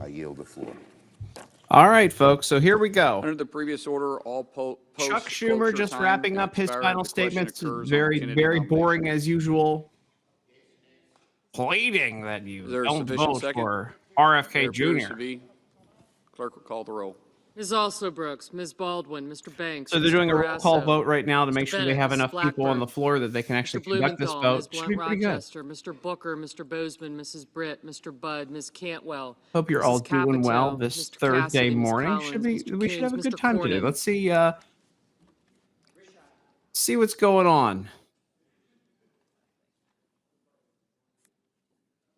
I yield the floor. All right, folks. So here we go. Under the previous order, all Chuck Schumer just wrapping up his final statements. Very boring as usual. Pleading that you don't vote for RFK Jr. Clerk will call the roll. Ms. Also Brooks, Ms. Baldwin, Mr. Banks. So they're doing a roll call vote right now to make sure they have enough people on the floor that they can actually conduct this vote. Should be pretty good. Mr. Booker, Mr. Bozeman, Mrs. Britt, Mr. Budd, Ms. Cantwell. Hope you're all doing well this Thursday morning. We should have a good time today. Let's see what's going on.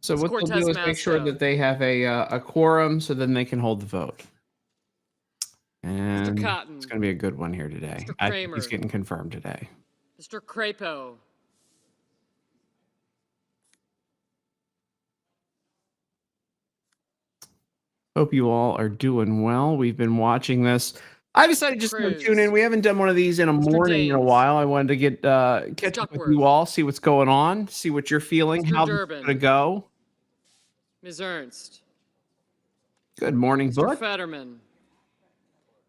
So what they'll do is make sure that they have a quorum, so then they can hold the vote. And it's going to be a good one here today. I think he's getting confirmed today. Mr. Crapo. Hope you all are doing well. We've been watching this. I decided just to tune in. We haven't done one of these in a morning in a while. I wanted to get catch up with you all, see what's going on, see what you're feeling, how it's going to go. Ms. Ernst. Good morning, Bud. Mr. Fetterman.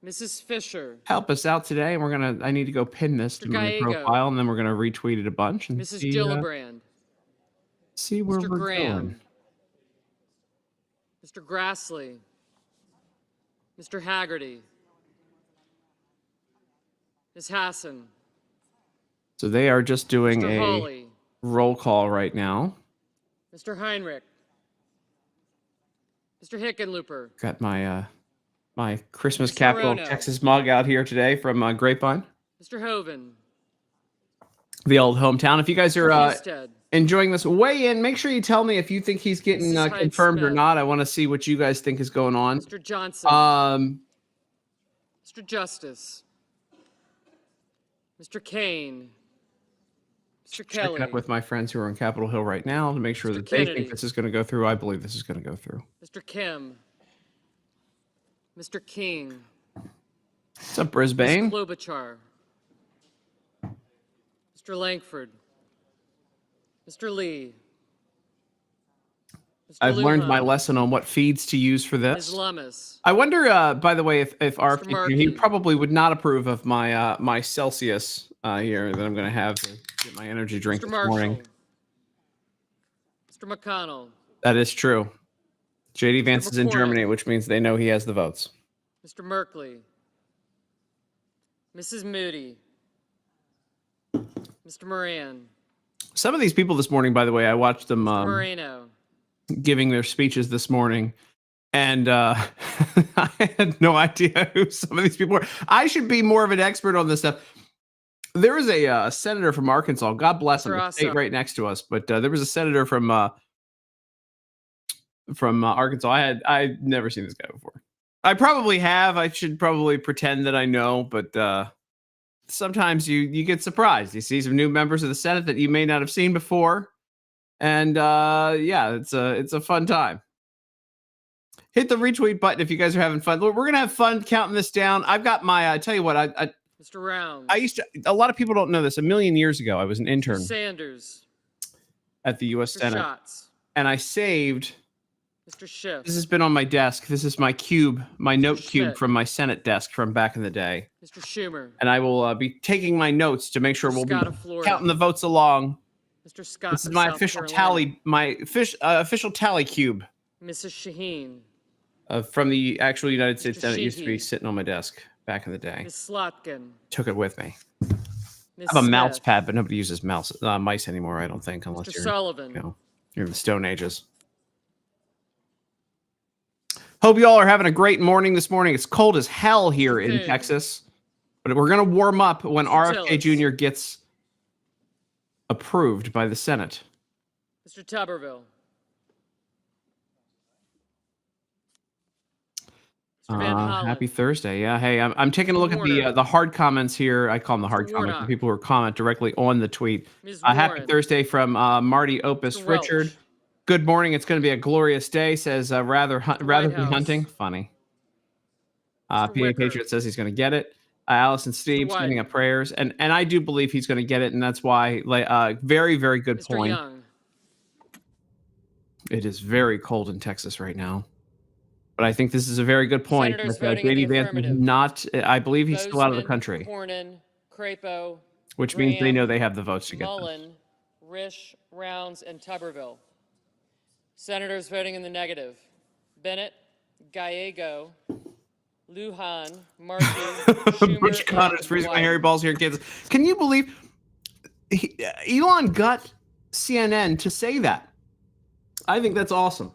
Mrs. Fisher. Help us out today, and I need to go pin this to my profile, and then we're gonna retweet it a bunch and Mrs. Gillibrand. See where we're going. Mr. Grassley. Mr. Haggerty. Ms. Hassan. So they are just doing a roll call right now. Mr. Heinrich. Mr. Hickenlooper. Got my my Christmas capital of Texas mug out here today from Grapevine. Mr. Hoven. The old hometown. If you guys are enjoying this, weigh in. Make sure you tell me if you think he's getting confirmed or not. I want to see what you guys think is going on. Mr. Johnson. Mr. Justice. Mr. Kane. Mr. Kelly. Checking up with my friends who are on Capitol Hill right now to make sure that they think this is going to go through. I believe this is going to go through. Mr. Kim. Mr. King. What's up, Brisbane? Ms. Klobuchar. Mr. Langford. Mr. Lee. Mr. I've learned my lesson on what feeds to use for this. Ms. Lummis. I wonder, by the way, if RFK, he probably would not approve of my my Celsius here that I'm going to have to get my energy drink this morning. Mr. McConnell. That is true. JD Vance is in Germany, which means they know he has the votes. Mr. Merkley. Mrs. Moody. Mr. Moran. Some of these people this morning, by the way, I watched them Moreno. Giving their speeches this morning, and I had no idea who some of these people were. I should be more of an expert on this stuff. There was a senator from Arkansas. God bless him. The state right next to us, but there was a senator from Arkansas. I'd never seen this guy before. I probably have. I should probably pretend that I know, but sometimes you get surprised. You see some new members of the Senate that you may not have seen before, and yeah, it's a fun time. Hit the retweet button if you guys are having fun. We're gonna have fun counting this down. I've got my. I tell you what, Mr. Rounds. I used to. A lot of people don't know this. A million years ago, I was an intern. Sanders. At the U.S. Senate, Schatz. and I saved. Mr. Schiff. This has been on my desk. This is my cube, my note cube from my Senate desk from back in the day. Mr. Schumer. And I will be taking my notes to make sure we'll be counting the votes along. Mr. Scott. This is my official tally, my official tally cube. Mrs. Shaheen. From the actual United States Senate. It used to be sitting on my desk back in the day. Ms. Slotkin. Took it with me. I have a mouse pad, but nobody uses mice anymore, I don't think, unless you're Sullivan. You're in the Stone Ages. Hope you all are having a great morning this morning. It's cold as hell here in Texas, but we're going to warm up when RFK Jr. gets approved by the Senate. Mr. Tuberville. Mr. Van Hollen. Happy Thursday. Yeah. Hey, I'm taking a look at the hard comments here. I call them the hard comments. The people who comment directly on the tweet. Happy Thursday from Marty Opus Richard. Good morning. It's going to be a glorious day, says rather be hunting. Funny. PA Patriot says he's going to get it. Allison Steve sending up prayers. And I do believe he's going to get it. And that's why, very, very good point. Young. It is very cold in Texas right now. But I think this is a very good point. Senators That, voting in the J.D. Vance is affirmative. not, I believe he's still out of the Bozeman, country, Cornyn, Crapo, which means they know Graham, they have the votes to get this. Mullen, Risch, Rounds, and Tuberville. Senators voting in the negative. Bennett, Gallego, Lujan, Markey, Schumer, Butch Connor's and freezing my White. hairy balls here in Kansas. Can you believe Elon got CNN to say that? I think that's awesome.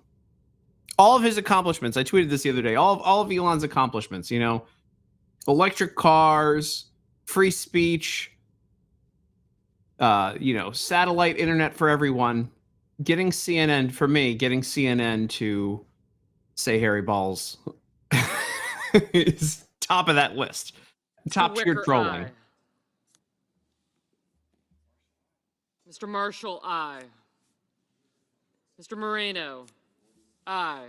All of his accomplishments. I tweeted this the other day. All of Elon's accomplishments. You know, electric cars, free speech. You know, satellite internet for everyone. Getting CNN for me. Getting CNN to say hairy balls is top of that list. Top tier Wicker, trolling. aye. Mr. Marshall, aye. Mr. Moreno, aye.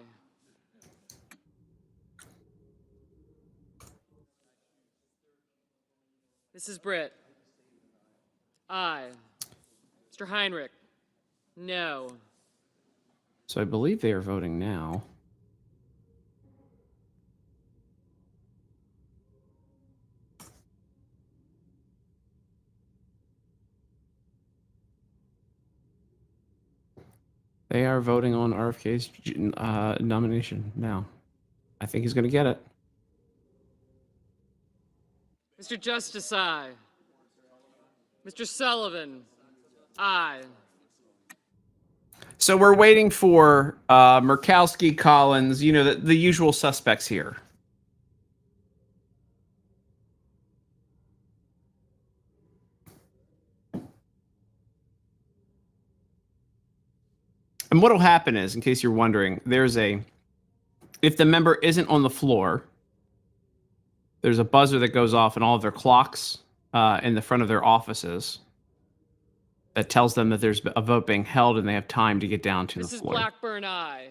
Mrs. Britt, aye. Mr. Heinrich, no. So I believe they are voting now. They are voting on RFK's nomination now. I think he's going to get it. Mr. Justice, aye. Mr. Sullivan, aye. So we're waiting for Murkowski, Collins, you know, the usual suspects here. And what will happen is, in case you're wondering, if the member isn't on the floor, there's a buzzer that goes off in all of their clocks in the front of their offices that tells them that there's a vote being held and they have time to get down to the floor. Mrs. Blackburn, aye.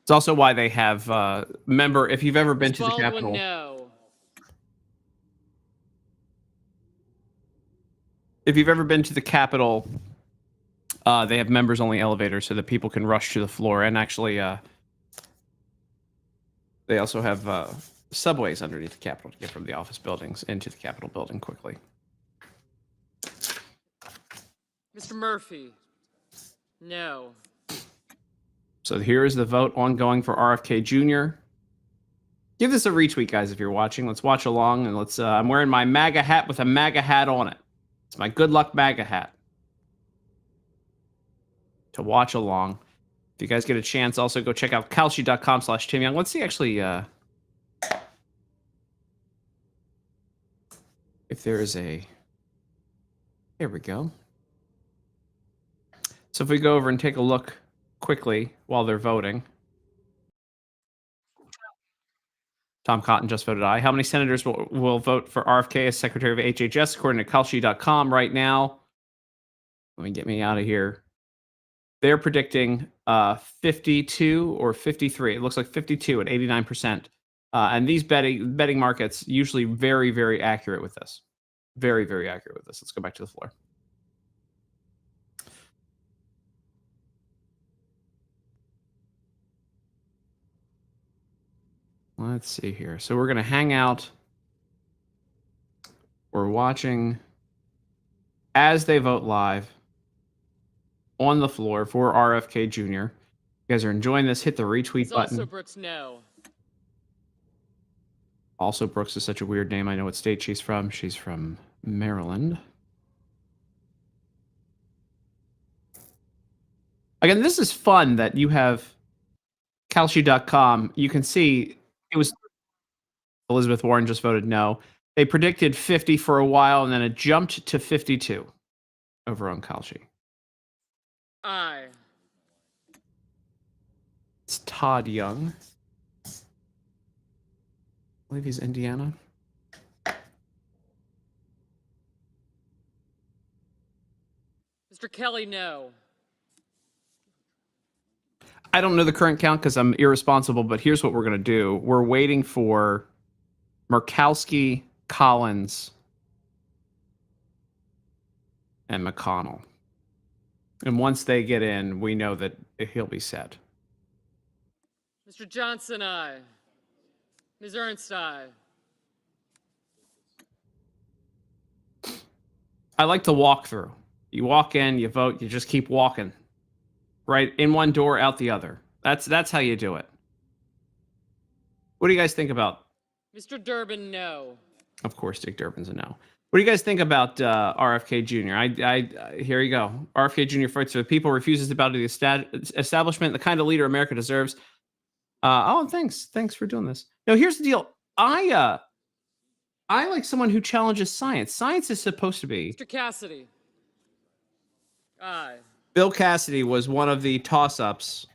It's also why they have member. If you've ever been Ms. to the Baldwin, Capitol, no. if you've ever been to the Capitol, they have members only elevators so that people can rush to the floor. And actually, they also have subways underneath the Capitol to get from the office buildings into the Capitol building quickly. Mr. Murphy, no. So here is the vote ongoing for RFK Jr. Give this a retweet, guys, if you're watching. Let's watch along, and let's. I'm wearing my MAGA hat with a MAGA hat on it. It's my good luck MAGA hat. To watch along. If you guys get a chance, also go check out Kalshi.com/Tim Young. Let's see actually if there is a. Here we go. So if we go over and take a look quickly while they're voting. Tom Cotton just voted aye. How many senators will vote for RFK as Secretary of HHS, according to Kalshi.com right now? Let me get me out of here. They're predicting 52 or 53. It looks like 52 at 89%. And these betting markets usually very, very accurate with this. Very, very accurate with this. Let's go back to the floor. Let's see here. So we're going to hang out. We're watching as they vote live on the floor for RFK Jr. You guys are enjoying this. Hit the retweet button. Also Brooks, no. Also, Brooks is such a weird name. I know what state she's from. She's from Maryland. Again, this is fun that you have Kalshi.com. You can see it was Elizabeth Warren just voted no. They predicted 50 for a while, and then it jumped to 52 over on Kalshi. Aye. It's Todd Young. I believe he's Indiana. Mr. Kelly, no. I don't know the current count because I'm irresponsible, but here's what we're going to do. We're waiting for Murkowski, Collins, and McConnell. And once they get in, we know that he'll be set. Mr. Johnson, aye. Ms. Ernst, aye. I like to walk through. You walk in, you vote, you just keep walking. Right? In one door, out the other. That's how you do it. What do you guys think about? Mr. Durbin, no. Of course, Dick Durbin's a no. What do you guys think about RFK Jr.? Here you go. RFK Jr. fights for the people, refuses to bow to the establishment, the kind of leader America deserves. Thanks for doing this. Now, here's the deal. I like someone who challenges science. Science is supposed to be. Mr. Cassidy, aye. Bill Cassidy was one of the toss-ups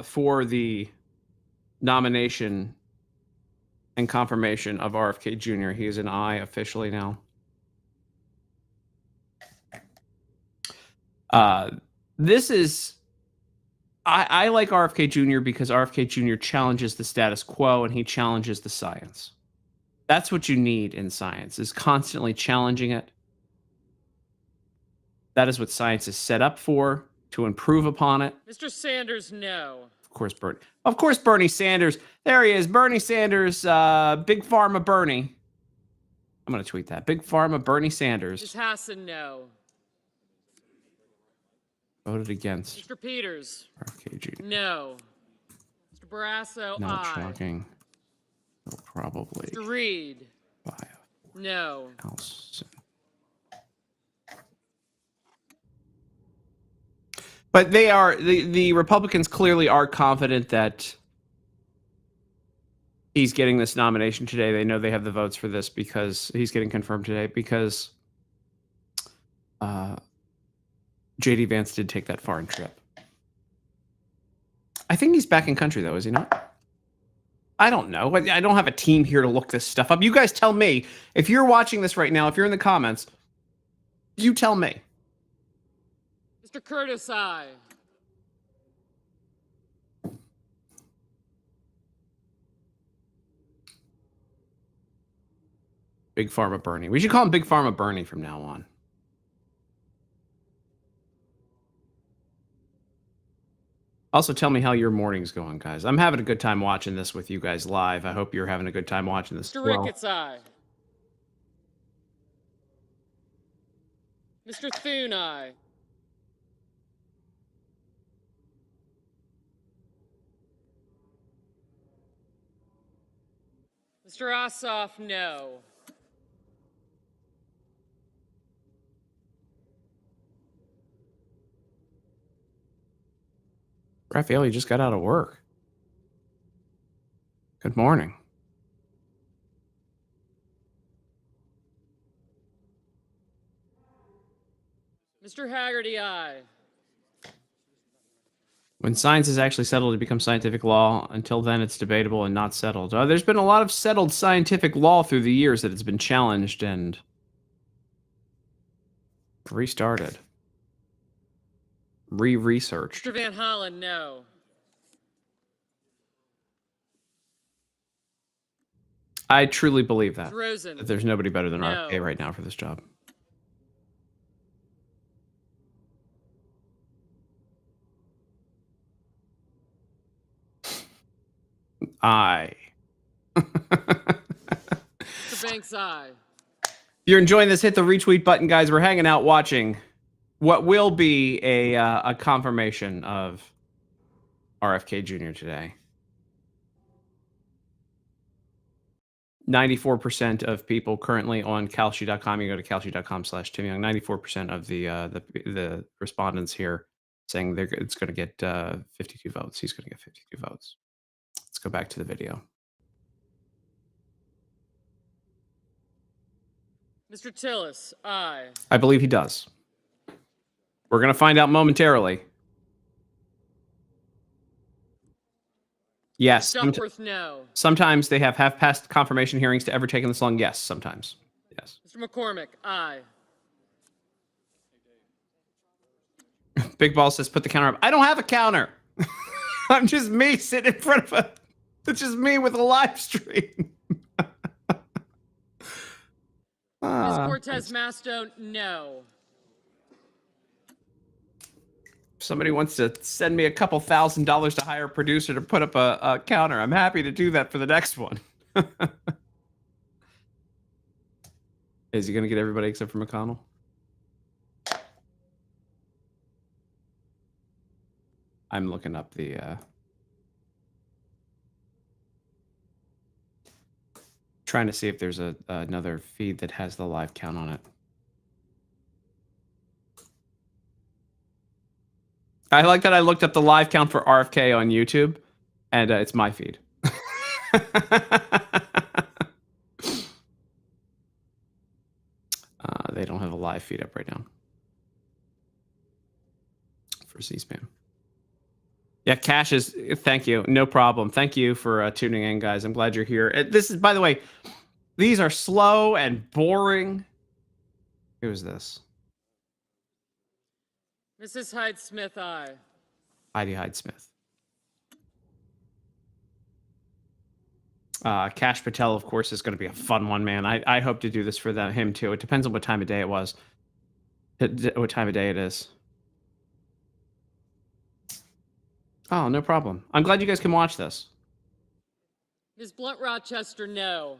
for the nomination and confirmation of RFK Jr. He is an aye officially now. This is... I like RFK Jr. because RFK Jr. challenges the status quo and he challenges the science. That's what you need in science, is constantly challenging it. That is what science is set up for, to improve upon it. Mr. Sanders, no. Of course, Bernie Sanders. There he is, Bernie Sanders, Big Pharma Bernie. I'm going to tweet that. Big Pharma Bernie Sanders. Ms. Hassan, no. Voted against. Mr. Peters. RFK Jr. No. Mr. Barrasso, Not aye. shocking. He'll probably Mr. Reed. buy No. a house. But they are the Republicans clearly are confident that he's getting this nomination today. They know they have the votes for this because he's getting confirmed today because J.D. Vance did take that foreign trip. I think he's back in country, though, is he not? I don't know. I don't have a team here to look this stuff up. You guys tell me. If you're watching this right now, if you're in the comments, you tell me. Mr. Curtis, aye. Big Pharma Bernie. We should call him Big Pharma Bernie from now on. Also, tell me how your morning's going, guys. I'm having a good time watching this with you guys live. I hope you're having a good time watching this. Mr. Ricketts, aye. Mr. Thune, aye. Mr. Ossoff, no. Raphael, you just got out of work. Good morning. Mr. Haggerty, aye. When science is actually settled, it becomes scientific law. Until then, it's debatable and not settled. There's been a lot of settled scientific law through the years that it's been challenged and restarted. Re-researched. Mr. Van Hollen, no. I truly believe that. Rosen. That there's nobody better than No. RFK right now for this job. Aye. Mr. Banks, aye. If you're enjoying this, hit the retweet button, guys. We're hanging out watching what will be a confirmation of RFK Jr. today. 94% of people currently on Kalshi.com. You go to Kalshi.com/Tim Young. 94% of the respondents here saying it's going to get 52 votes. He's going to get 52 votes. Let's go back to the video. Mr. Tillis, aye. I believe he does. We're going to find out momentarily. Yes. Duckworth, no. Sometimes they have half-past confirmation hearings to ever taken this long. Yes, sometimes. Yes. Mr. McCormick, aye. Big Ball says, put the counter up. I don't have a counter. I'm just me sitting in front of a... It's just me with a live stream. Ms. Cortez Masto, no. somebody wants to send me a couple $1,000 to hire a producer to put up a counter, I'm happy to do that for the next one. Is he going to get everybody except for McConnell? I'm looking up the... trying to see if there's another feed that has the live count on it. I like that I looked up the live count for RFK on YouTube, and it's my feed. They don't have a live feed up right now for C-SPAN. Yeah, Cash is, thank you. No problem. Thank you for tuning in, guys. I'm glad you're here. This is, by the way, these are slow and boring. Who is this? Mrs. Hyde-Smith, aye. Heidi Hyde-Smith. Cash Patel, of course, is going to be a fun one, man. I hope to do this for him, too. It depends on what time of day it was. What time of day it is. Oh, no problem. I'm glad you guys can watch this. Ms. Blunt Rochester, no.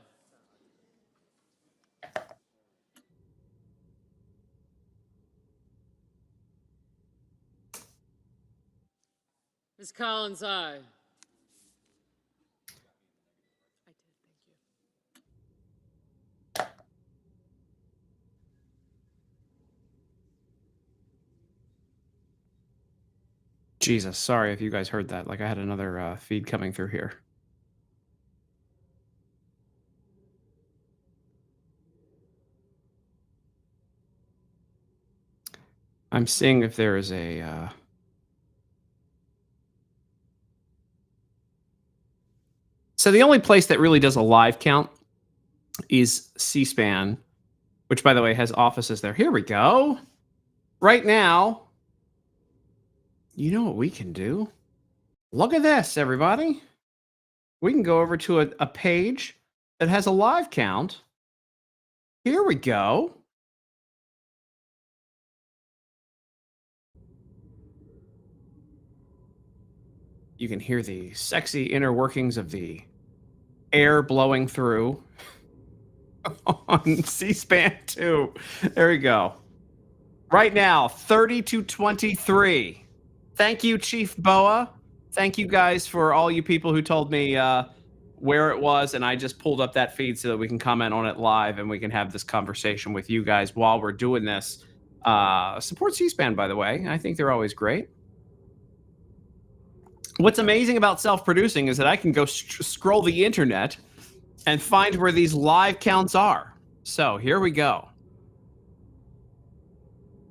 Ms. Collins, aye. Jesus, sorry if you guys heard that. Like I had another feed coming through here. I'm seeing if there is a... So the only place that really does a live count is C-SPAN, which, by the way, has offices there. Here we go. Right now, you know what we can do? Look at this, everybody. We can go over to a page that has a live count. Here we go. You can hear the sexy inner workings of the air blowing through on C-SPAN 2. There we go. Right now, 30-23. Thank you, Chief Boa. Thank you guys for all you people who told me where it was, and I just pulled up that feed so that we can comment on it live and we can have this conversation with you guys while we're doing this. Support C-SPAN, by the way. I think they're always great. What's amazing about self-producing is that I can go scroll the internet and find where these live counts are. So here we go.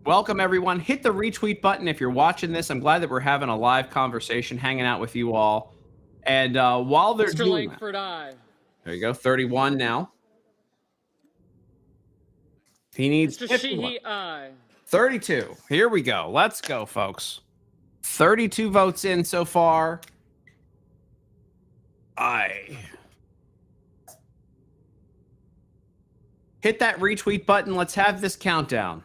Welcome, everyone. Hit the retweet button if you're watching this. I'm glad that we're having a live conversation, hanging out with you all. And while they're Mr. doing Langford, aye. there you go, 31 now. He needs Mr. 51. Sheehy, aye. 32. Here we go. Let's go, folks. 32 votes in so far. Aye. Hit that retweet button. Let's have this countdown.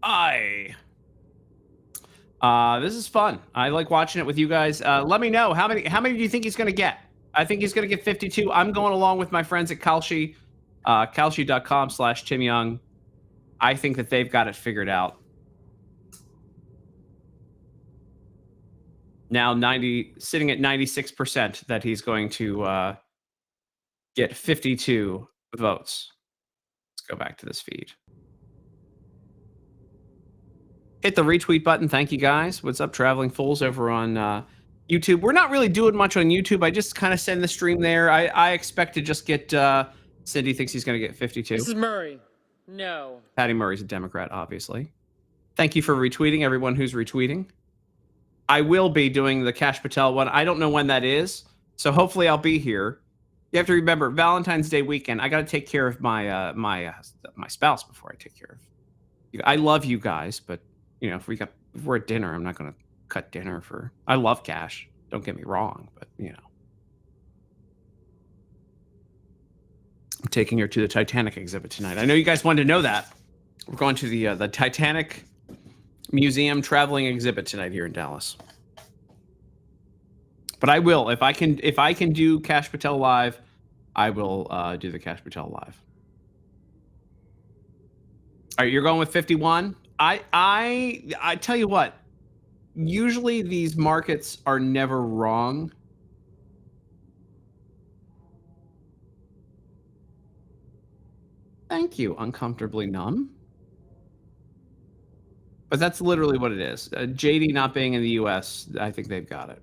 Aye. This is fun. I like watching it with you guys. Let me know how many do you think he's going to get? I think he's going to get 52. I'm going along with my friends at Kalshi, kalshi.com/Tim Young. I think that they've got it figured out. Now sitting at 96% that he's going to get 52 votes. Let's go back to this feed. Hit the retweet button. Thank you, guys. What's up, Traveling Fools over on YouTube? We're not really doing much on YouTube. I just kind of send the stream there. I expect to just get... Cindy thinks he's going to get 52. Mrs. Murray, no. Patty Murray's a Democrat, obviously. Thank you for retweeting, everyone who's retweeting. I will be doing the Cash Patel one. I don't know when that is, so hopefully I'll be here. You have to remember, Valentine's Day weekend, I got to take care of my my spouse before I take care of you. I love you guys, but you know, if we're at dinner, I'm not going to cut dinner for... I love Cash. Don't get me wrong, but you know. I'm taking her to the Titanic exhibit tonight. I know you guys wanted to know that. We're going to the Titanic Museum traveling exhibit tonight here in Dallas. But I will, if I can do Kash Patel live, I will do the Kash Patel live. All right, you're going with 51. I tell you what. Usually these markets are never wrong. Thank you, uncomfortably numb. But that's literally what it is. JD not being in the US, I think they've got it.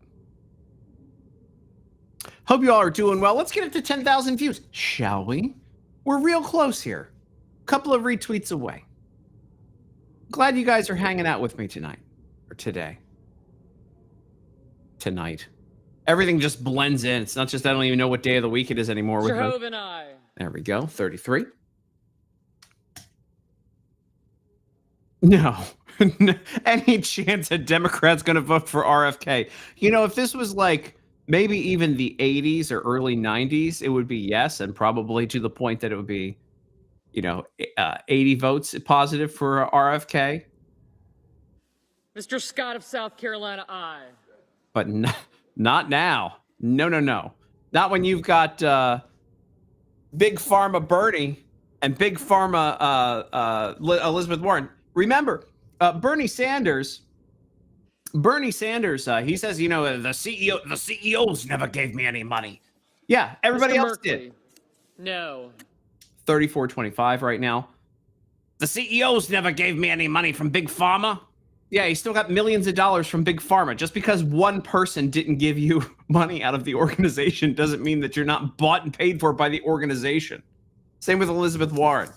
Hope you all are doing well. Let's get it to 10,000 views, shall we? We're real close here. Couple of retweets away. Glad you guys are hanging out with me tonight. Or today. Tonight. Everything just blends in. It's not just I don't even know what day of the week it is anymore. Jehove and I. There we go. 33. No. Any chance a Democrat's going to vote for RFK? You know, if this was like maybe even the 80s or early 90s, it would be yes, and probably to the point that it would be, 80 votes positive for RFK. Mr. Scott of South Carolina, I. But not now. No. Not when you've got Big Pharma Bernie and Big Pharma Elizabeth Warren. Remember, Bernie Sanders, he says, the CEOs never gave me any money. Yeah, everybody else did. No. 34-25 right now. The CEOs never gave me any money from Big Pharma. Yeah, he still got millions of dollars from Big Pharma. Just because one person didn't give you money out of the organization doesn't mean that you're not bought and paid for by the organization. Same with Elizabeth Warren.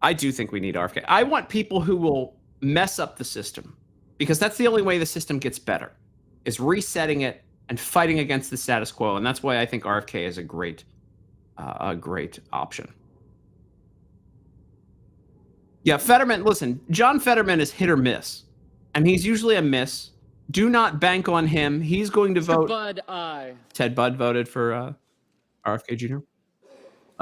I do think we need RFK. I want people who will mess up the system, because that's the only way the system gets better, is resetting it and fighting against the status quo. And that's why I think RFK is a great option. Yeah, Fetterman, listen, John Fetterman is hit or miss, and he's usually a miss. Do not bank on him. He's going to vote. Bud, I. Ted Budd voted for RFK Jr.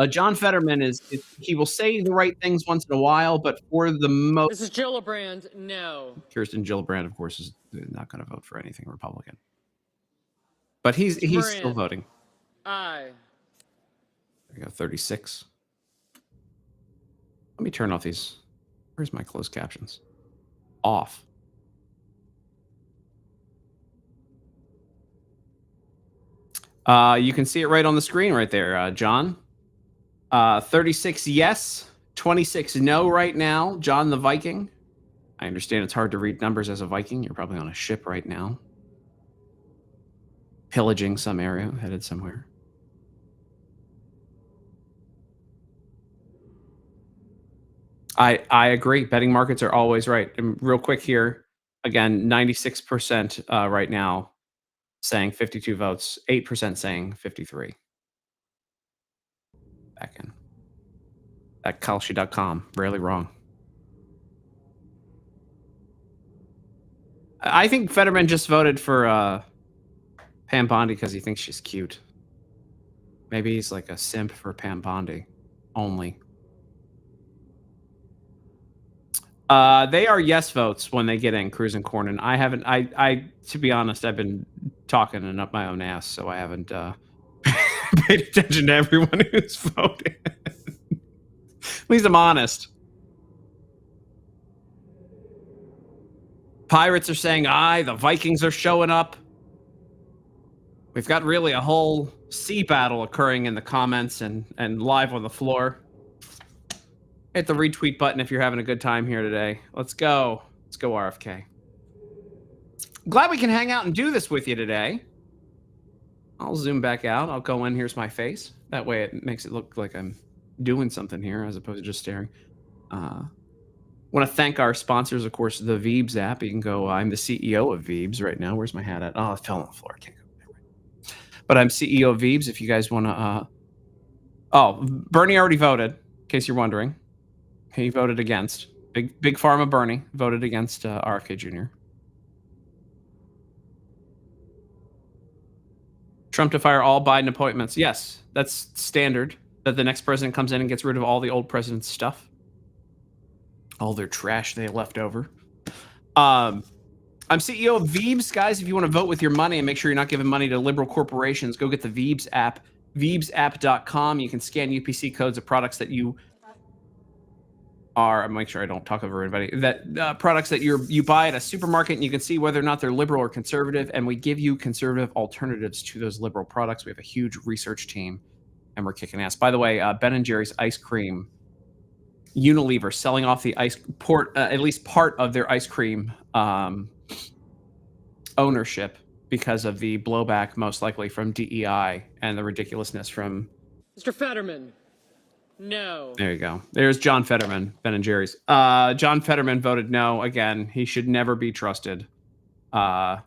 John Fetterman he will say the right things once in a while, but for the most... This is Gillibrand, no. Kirsten Gillibrand, of course, is not going to vote for anything Republican. But he's still voting. Aye. There we go, 36. Let me turn off these. Where's my closed captions? Off. You can see it right on the screen right there, John. 36 yes, 26 no right now. John the Viking. I understand it's hard to read numbers as a Viking. You're probably on a ship right now, pillaging some area, headed somewhere. I agree. Betting markets are always right. And real quick here, again, 96% right now saying 52 votes, 8% saying 53. Back in. At Kalshi.com, rarely wrong. I think Fetterman just voted for Pam Bondi because he thinks she's cute. Maybe he's like a simp for Pam Bondi only. They are yes votes when they get in, Cruz and Cornyn. I haven't, to be honest, I've been talking and up my own ass, so I haven't paid attention to everyone who's voted. At least I'm honest. Pirates are saying, the Vikings are showing up. We've got really a whole sea battle occurring in the comments and live on the floor. Hit the retweet button if you're having a good time here today. Let's go. Let's go, RFK. Glad we can hang out and do this with you today. I'll zoom back out. I'll go in. Here's my face. That way it makes it look like I'm doing something here as opposed to just staring. Want to thank our sponsors, of course, the Veebs app. You can go, I'm the CEO of Veebs right now. Where's my hat at? Oh, it fell on the floor. I can't go there. But I'm CEO of Veebs if you guys want to... Bernie already voted, in case you're wondering. He voted against. Big Pharma Bernie voted against RFK Jr. Trump to fire all Biden appointments. Yes, that's standard. that the next president comes in and gets rid of all the old president's stuff, all their trash they left over. I'm CEO of Veebs, guys. If you want to vote with your money and make sure you're not giving money to liberal corporations, go get the Veebs app, veebsapp.com. You can scan UPC codes of products that you are, make sure I don't talk over everybody, that products that you buy at a supermarket, and you can see whether or not they're liberal or conservative, and we give you conservative alternatives to those liberal products. We have a huge research team, and we're kicking ass. By the way, Ben & Jerry's ice cream, Unilever selling off the at least part of their ice cream ownership because of the blowback, most likely from DEI, and the ridiculousness from Mr. Fetterman. No. There you go. There's John Fetterman, Ben & Jerry's. John Fetterman voted no again. He should never be trusted. John,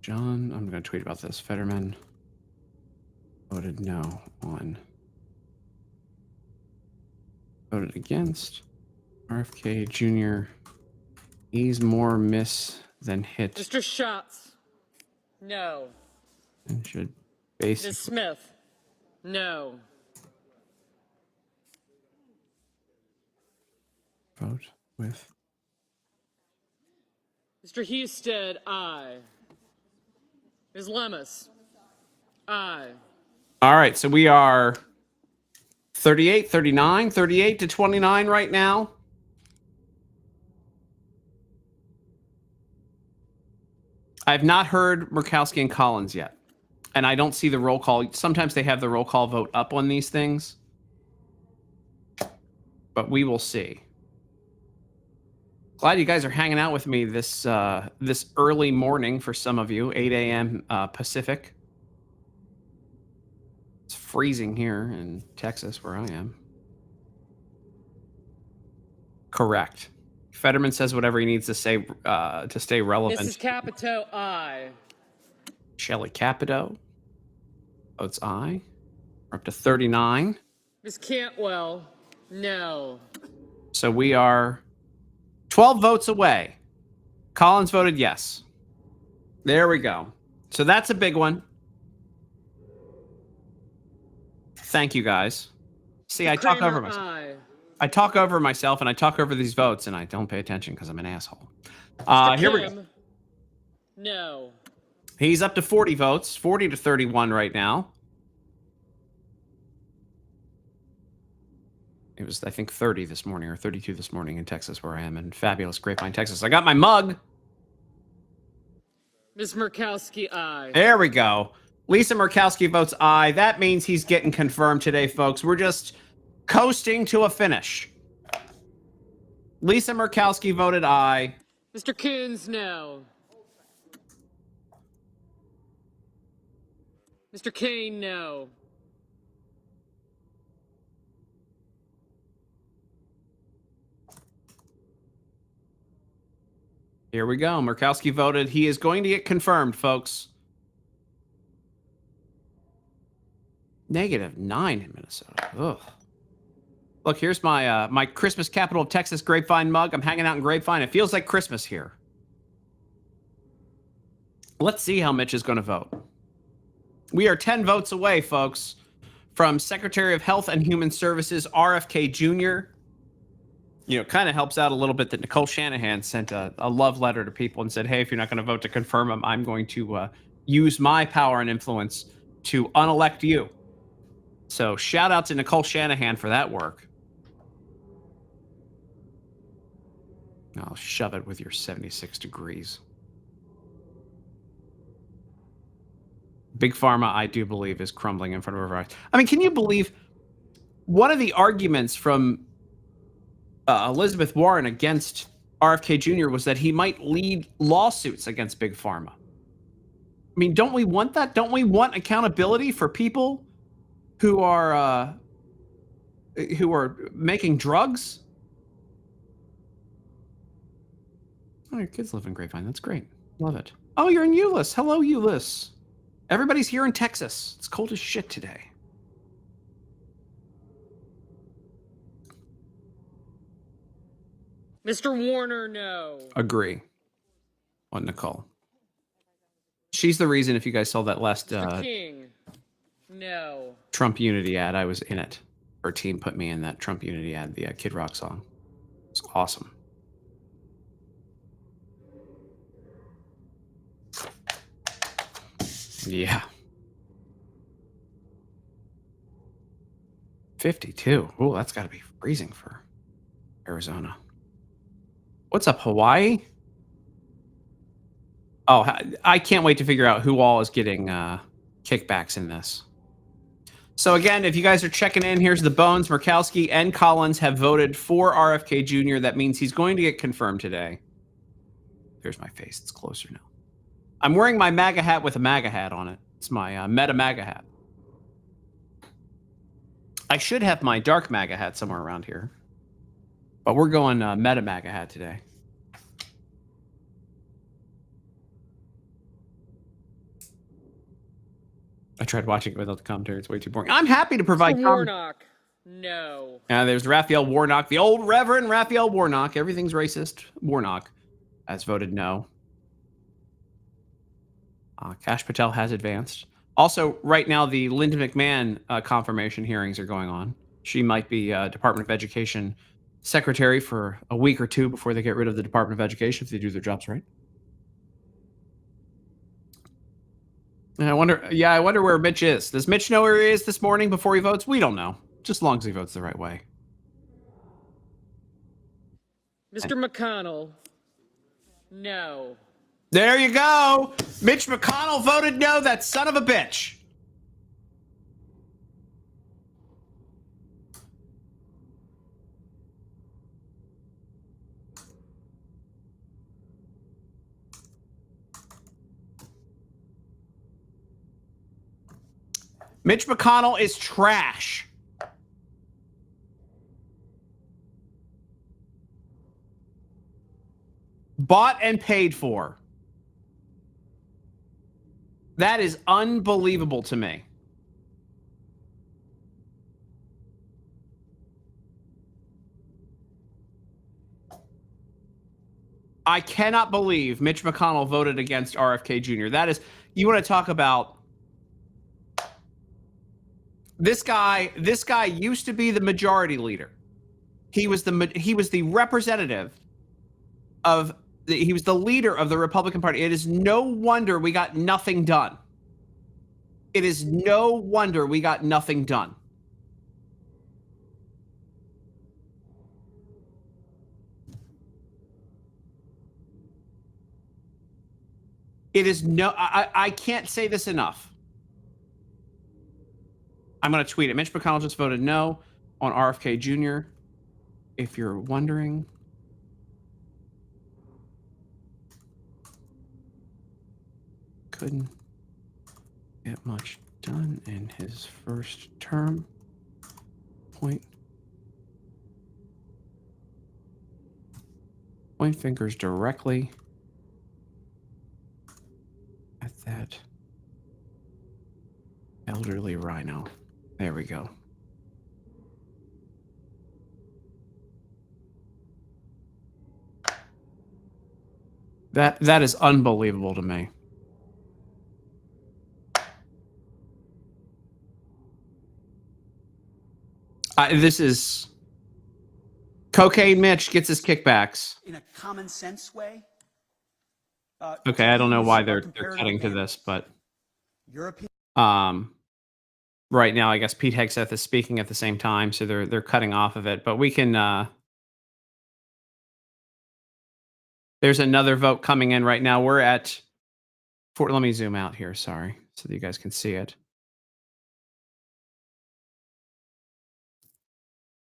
I'm going to tweet about this. Fetterman voted no on. Voted against. RFK Jr. He's more miss than hit. Mr. Schatz. No. And should basically. Ms. Smith. No. Vote with. Mr. Husted, aye. Ms. Lemus, aye. All right, so we are 38, 39, 38 to 29 right now. I've not heard Murkowski and Collins yet. And I don't see the roll call. Sometimes they have the roll call vote up on these things. But we will see. Glad you guys are hanging out with me this early morning for some of you, 8 a.m. Pacific. It's freezing here in Texas where I am. Correct. Fetterman says whatever he needs to say to stay relevant. Mrs. Capito, aye. Shelley Capito votes aye. We're up to 39. Ms. Cantwell, no. So we are 12 votes away. Collins voted yes. There we go. So that's a big one. Thank you, guys. See, I talk over myself. I talk over myself, and I talk over these votes, and I don't pay attention because I'm an asshole. Here we go. No. He's up to 40 votes, 40 to 31 right now. It was, I think, 30 this morning or 32 this morning in Texas, where I am in fabulous Grapevine, Texas. I got my mug. Ms. Murkowski, aye. There we go. Lisa Murkowski votes aye. That means he's getting confirmed today, folks. We're just coasting to a finish. Lisa Murkowski voted aye. Mr. Coons, no. Mr. Kane, no. Here we go. Murkowski voted. He is going to get confirmed, folks. -9 in Minnesota. Ugh. Look, here's my my Christmas capital of Texas Grapevine mug. I'm hanging out in Grapevine. It feels like Christmas here. Let's see how Mitch is going to vote. We are 10 votes away, folks, from Secretary of Health and Human Services RFK Jr. You know, it kind of helps out a little bit that Nicole Shanahan sent a love letter to people and said, hey, if you're not going to vote to confirm him, I'm going to use my power and influence to unelect you. So shout out to Nicole Shanahan for that work. I'll shove it with your 76 degrees. Big Pharma, I do believe, is crumbling in front of our eyes. I mean, can you believe one of the arguments from Elizabeth Warren against RFK Jr. was that he might lead lawsuits against Big Pharma? I mean, don't we want that? Don't we want accountability for people who are making drugs? Oh, your kids live in Grapevine. That's great. Love it. Oh, you're in Euless. Hello, Euless. Everybody's here in Texas. It's cold as shit today. Mr. Warner, no. Agree on Nicole. She's the reason, if you guys saw that last Mr. King. No. Trump Unity ad. I was in it. Her team put me in that Trump Unity ad, the Kid Rock song. It's awesome. Yeah. 52. Oh, that's got to be freezing for Arizona. What's up, Hawaii? Oh, I can't wait to figure out who all is getting kickbacks in this. So again, if you guys are checking in, here's the bones. Murkowski and Collins have voted for RFK Jr. That means he's going to get confirmed today. There's my face. It's closer now. I'm wearing my MAGA hat with a MAGA hat on it. It's my Meta MAGA hat. I should have my dark MAGA hat somewhere around here. But we're going Meta MAGA hat today. I tried watching it without the commentary. It's way too boring. I'm happy to provide Warnock. No. There's Raphael Warnock, the old Reverend Raphael Warnock. Everything's racist. Warnock has voted no. Kash Patel has advanced. Also, right now, the Linda McMahon confirmation hearings are going on. She might be Department of Education secretary for a week or two before they get rid of the Department of Education if they do their jobs right. And I wonder where Mitch is. Does Mitch know where he is this morning before he votes? We don't know. Just as long as he votes the right way. Mr. McConnell. No. There you go. Mitch McConnell voted no, that son of a bitch. Mitch McConnell is trash. Bought and paid for. That is unbelievable to me. I cannot believe Mitch McConnell voted against RFK Jr. That is, you want to talk about this guy used to be the majority leader. He was the representative of he was the leader of the Republican Party. It is no wonder we got nothing done. It is no wonder we got nothing done. It is no, I can't say this enough. I'm going to tweet it. Mitch McConnell just voted no on RFK Jr. If you're wondering. Couldn't get much done in his first term. Point fingers directly at that elderly rhino. There we go. That is unbelievable to me. This is Cocaine Mitch gets his kickbacks. In a common sense way. Okay, I don't know why they're cutting to this, but European. Right now, I guess Pete Hegseth is speaking at the same time, so they're cutting off of it. But we can. There's another vote coming in right now. We're at. Let me zoom out here. Sorry, so that you guys can see it.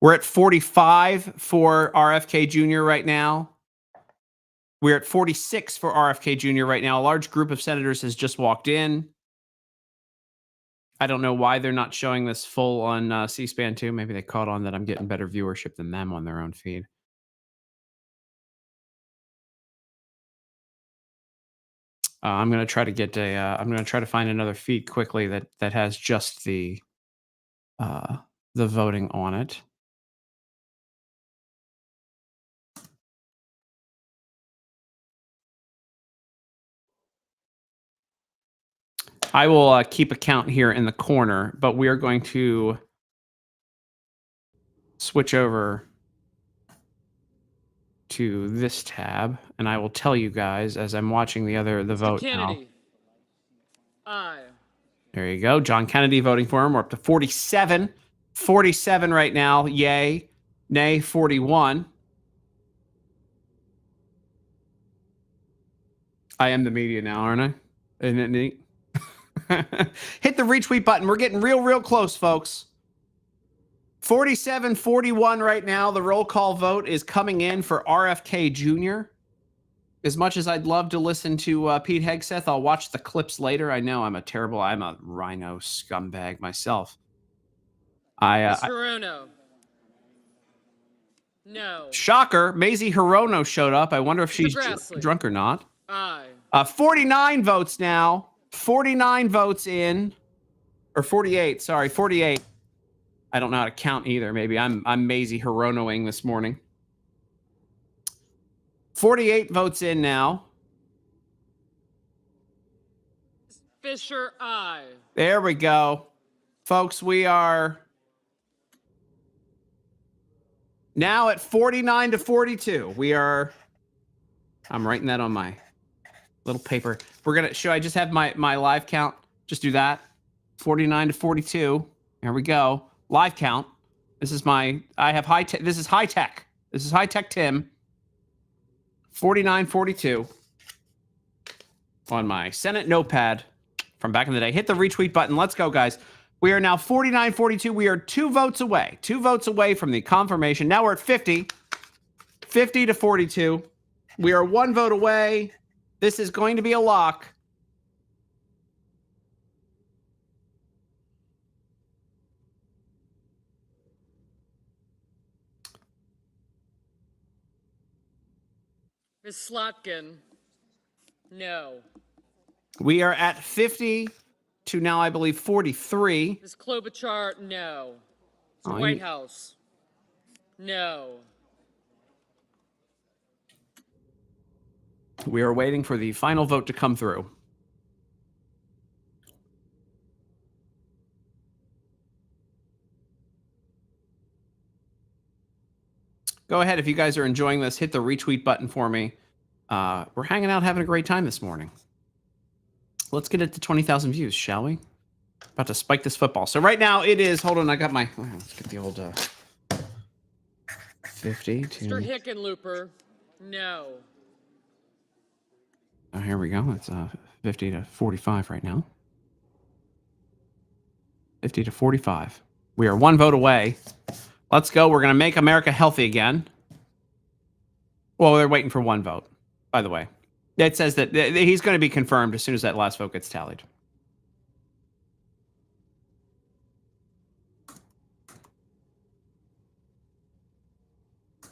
We're at 45 for RFK Jr. right now. We're at 46 for RFK Jr. right now. A large group of senators has just walked in. I don't know why they're not showing this full on C-SPAN too. Maybe they caught on that I'm getting better viewership than them on their own feed. I'm going to try to get a. I'm going to try to find another feed quickly that has just the voting on it. I will keep a count here in the corner, but we are going to switch over to this tab, and I will tell you guys as I'm watching the vote Kennedy. now. Aye. There you go. John Kennedy voting for him. We're up to 47. 47 right now. Yay. Nay, 41. I am the media now, aren't I? Isn't it neat? Hit the retweet button. We're getting real close, folks. 47-41 right now. The roll call vote is coming in for RFK Jr. As much as I'd love to listen to Pete Hegseth, I'll watch the clips later. I know I'm a rhino scumbag myself. Hirono. No. Shocker. Maisie Hirono showed up. I wonder if she's drunk or not. Aye. 49 votes now. 49 votes in. Or 48. Sorry, 48. I don't know how to count either. Maybe I'm Maisie Hironoing this morning. 48 votes in now. Fisher, aye. There we go. Folks, we are now at 49-42. I'm writing that on my little paper. Should I just have my live count? Just do that. 49-42. There we go. Live count. This is high tech. This is high tech. This is high tech Tim. 49-42 on my Senate notepad from back in the day. Hit the retweet button. Let's go, guys. We are now 49-42. We are 2 votes away. 2 votes away from the confirmation. Now we're at 50. 50-42. We are 1 vote away. This is going to be a lock. Ms. Slotkin. No. We are at 50 to now, I believe, 43. Ms. Klobuchar, no. The White House. No. We are waiting for the final vote to come through. Go ahead, if you guys are enjoying this, hit the retweet button for me. We're hanging out, having a great time this morning. Let's get it to 20,000 views, shall we? About to spike this football. So right now it is, hold on, I got my, let's get the old 50 to... Mr. Hickenlooper, no. Oh, here we go. It's 50-45 right now. 50-45. We are 1 vote away. Let's go. We're going to make America healthy again. Well, they're waiting for 1 vote, by the way. It says that he's going to be confirmed as soon as that last vote gets tallied.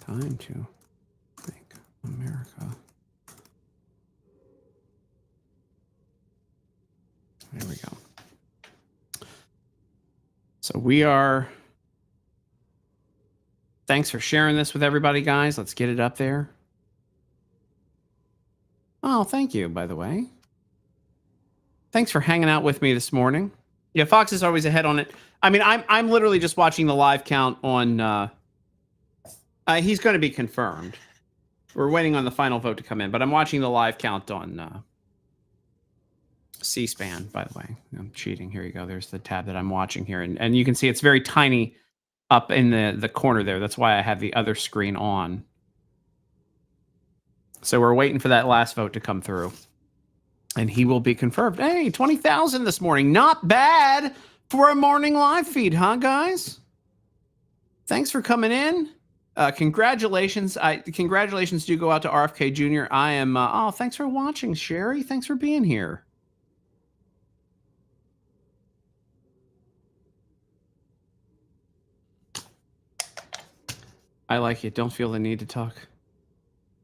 Time to make America. There we go. So we are... Thanks for sharing this with everybody, guys. Let's get it up there. Oh, thank you, by the way. Thanks for hanging out with me this morning. Yeah, Fox is always ahead on it. I mean, I'm literally just watching the live count on... he's going to be confirmed. We're waiting on the final vote to come in, but I'm watching the live count on C-SPAN, by the way. I'm cheating. Here you go. There's the tab that I'm watching here. And you can see it's very tiny up in the corner there. That's why I have the other screen on. So we're waiting for that last vote to come through. And he will be confirmed. Hey, 20,000 this morning. Not bad for a morning live feed, huh, guys? Thanks for coming in. Congratulations. Congratulations do go out to RFK Jr. I am... oh, thanks for watching, Sherry. Thanks for being here. I like it. Don't feel the need to talk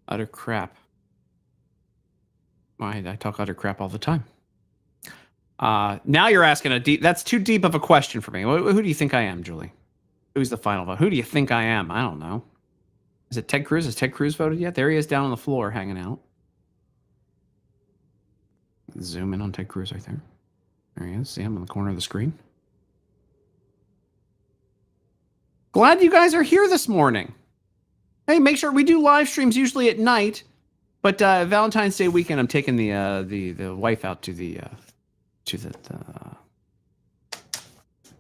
utter crap. I talk utter crap all the time. Now you're asking a deep... That's too deep of a question for me. Who do you think I am, Julie? Who's the final vote? Who do you think I am? I don't know. Is it Ted Cruz? Has Ted Cruz voted yet? There he is down on the floor hanging out. Zoom in on Ted Cruz right there. There he is. See him in the corner of the screen. Glad you guys are here this morning. Hey, make sure we do live streams usually at night, but Valentine's Day weekend, I'm taking the wife out to the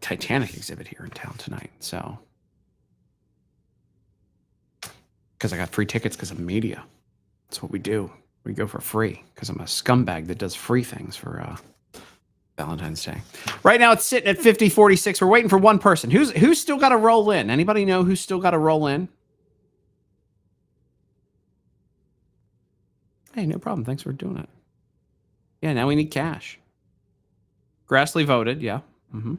Titanic exhibit here in town tonight. So, because I got free tickets because of media. That's what we do. We go for free because I'm a scumbag that does free things for Valentine's Day. Right now it's sitting at 50-46. We're waiting for one person. Who's still got to roll in? Anybody know who's still got to roll in? Hey, no problem. Thanks for doing it. Yeah, now we need cash. Grassley voted, yeah. Mm-hmm.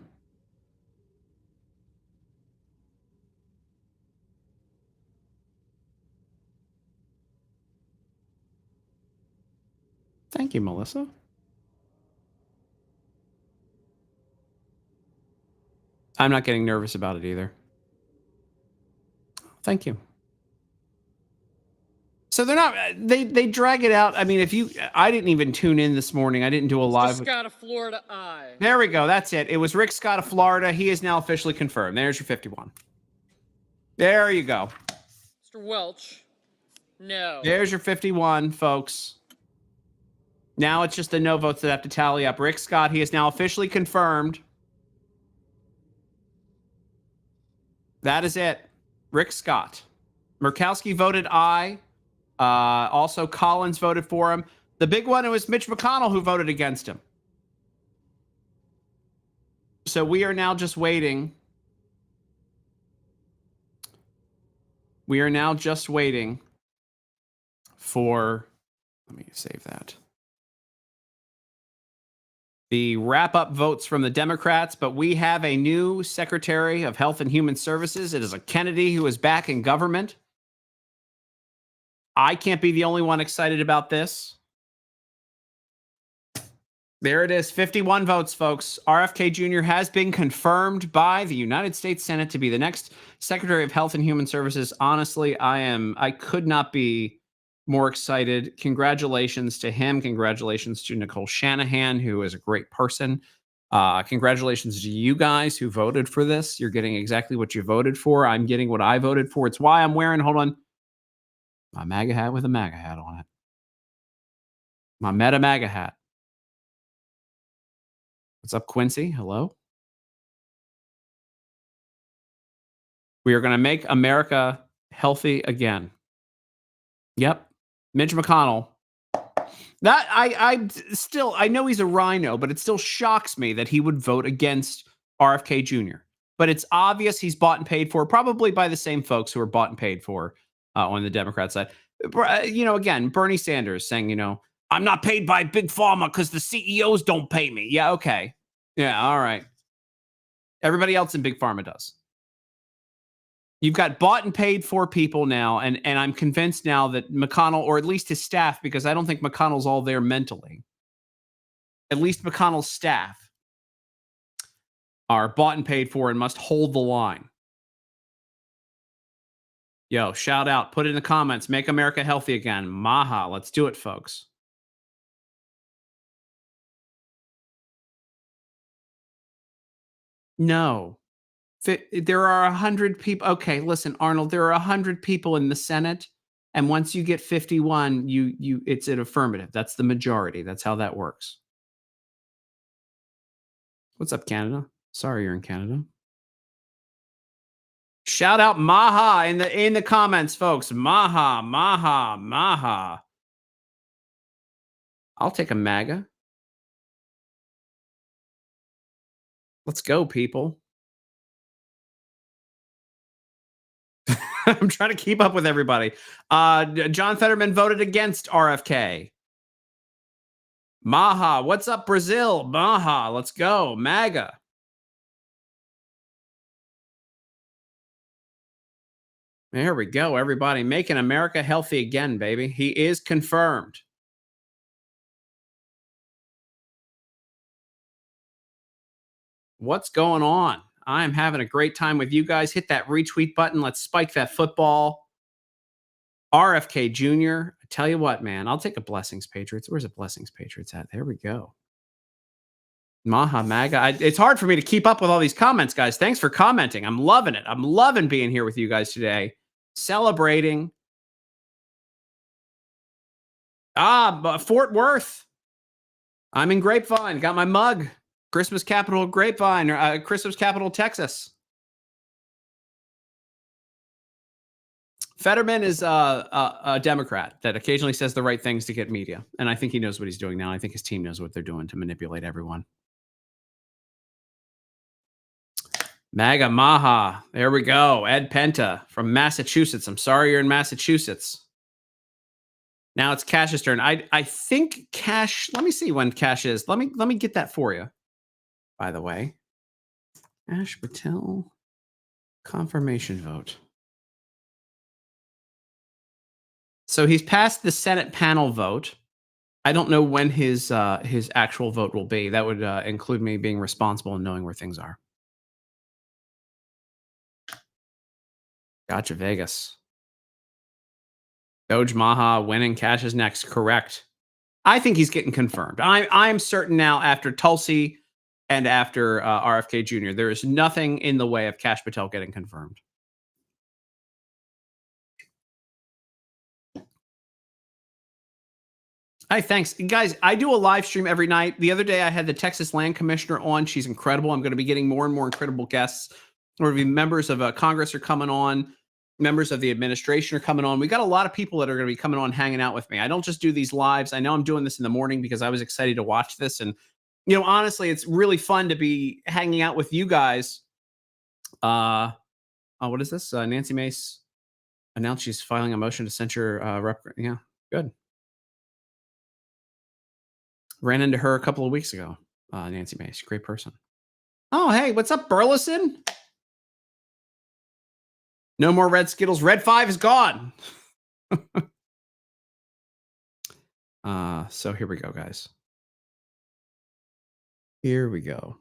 Thank you, Melissa. I'm not getting nervous about it either. Thank you. So they're not, they drag it out. I mean, I didn't even tune in this morning. I didn't do a live. Scott of Florida, aye. There we go. That's it. It was Rick Scott of Florida. He is now officially confirmed. There's your 51. There you go. Mr. Welch, no. There's your 51, folks. Now it's just the no votes that have to tally up. Rick Scott, he is now officially confirmed. That is it. Rick Scott. Murkowski voted aye. Also, Collins voted for him. The big one, it was Mitch McConnell who voted against him. So we are now just waiting. We are now just waiting for, let me save that. The wrap-up votes from the Democrats, but we have a new Secretary of Health and Human Services. It is a Kennedy who is back in government. I can't be the only one excited about this. There it is, 51 votes, folks. RFK Jr. has been confirmed by the United States Senate to be the next Secretary of Health and Human Services. Honestly, I could not be more excited. Congratulations to him. Congratulations to Nicole Shanahan, who is a great person. Congratulations to you guys who voted for this. You're getting exactly what you voted for. I'm getting what I voted for. It's why I'm wearing, hold on, my MAGA hat with a MAGA hat on it. My Meta MAGA hat. What's up, Quincy? Hello. We are going to make America healthy again. Yep. Mitch McConnell. That I know he's a rhino, but it still shocks me that he would vote against RFK Jr. But it's obvious he's bought and paid for, probably by the same folks who are bought and paid for on the Democrat side. Again, Bernie Sanders saying, I'm not paid by Big Pharma because the CEOs don't pay me. Yeah, okay. Yeah, all right. Everybody else in Big Pharma does. You've got bought and paid for people now, and I'm convinced now that McConnell, or at least his staff, because I don't think McConnell's all there mentally, at least McConnell's staff are bought and paid for and must hold the line. Yo, shout out, put it in the comments, make America healthy again. Maha, let's do it, folks. No. There are 100 people. Okay, listen, Arnold, there are 100 people in the Senate, and once you get 51, it's an affirmative. That's the majority. That's how that works. What's up, Canada? Sorry you're in Canada. Shout out Maha in the comments, folks. Maha, Maha, Maha. I'll take a MAGA. Let's go, people. I'm trying to keep up with everybody. John Fetterman voted against RFK. Maha, what's up, Brazil? Maha, let's go. MAGA. There we go, everybody. Making America healthy again, baby. He is confirmed. What's going on? I'm having a great time with you guys. Hit that retweet button. Let's spike that football. RFK Jr. I tell you what, man, I'll take a Blessings Patriots. Where's a Blessings Patriots at? There we go. Maha MAGA. It's hard for me to keep up with all these comments, guys. Thanks for commenting. I'm loving it. I'm loving being here with you guys today. Celebrating. Fort Worth. I'm in Grapevine. Got my mug. Christmas capital Grapevine. Christmas capital Texas. Fetterman is a Democrat that occasionally says the right things to get media. And I think he knows what he's doing now. I think his team knows what they're doing to manipulate everyone. MAGA Maha. There we go. Ed Penta from Massachusetts. I'm sorry you're in Massachusetts. Now it's Cash's turn. I think Cash, let me see when Cash is. Let me get that for you, by the way. Cash Patel confirmation vote. So he's passed the Senate panel vote. I don't know when his actual vote will be. That would include me being responsible and knowing where things are. Gotcha, Vegas. Doge Maha winning. Cash is next. Correct. I think he's getting confirmed. I'm certain now after Tulsi and after RFK Jr., there is nothing in the way of Cash Patel getting confirmed. Hi, thanks. Guys, I do a live stream every night. The other day I had the Texas Land Commissioner on. She's incredible. I'm going to be getting more and more incredible guests. Members of Congress are coming on. Members of the administration are coming on. We got a lot of people that are going to be coming on, hanging out with me. I don't just do these lives. I know I'm doing this in the morning because I was excited to watch this. And, you know, honestly, it's really fun to be hanging out with you guys. What is this? Nancy Mace announced she's filing a motion to censure yeah, good. Ran into her a couple of weeks ago. Nancy Mace, great person. Oh, hey, what's up, Burleson? No more red Skittles. Red 5 is gone. So here we go, guys. Here we go.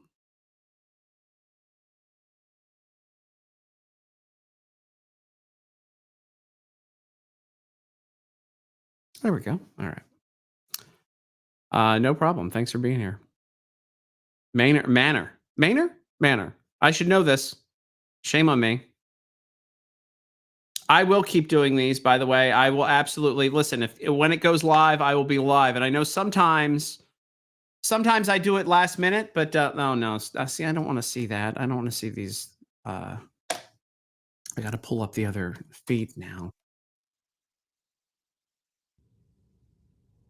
There we go. All right. No problem. Thanks for being here. Manor. I should know this. Shame on me. I will keep doing these, by the way. I will absolutely listen. When it goes live, I will be live. And I know sometimes I do it last minute, but no. See, I don't want to see that. I don't want to see these. I got to pull up the other feed now.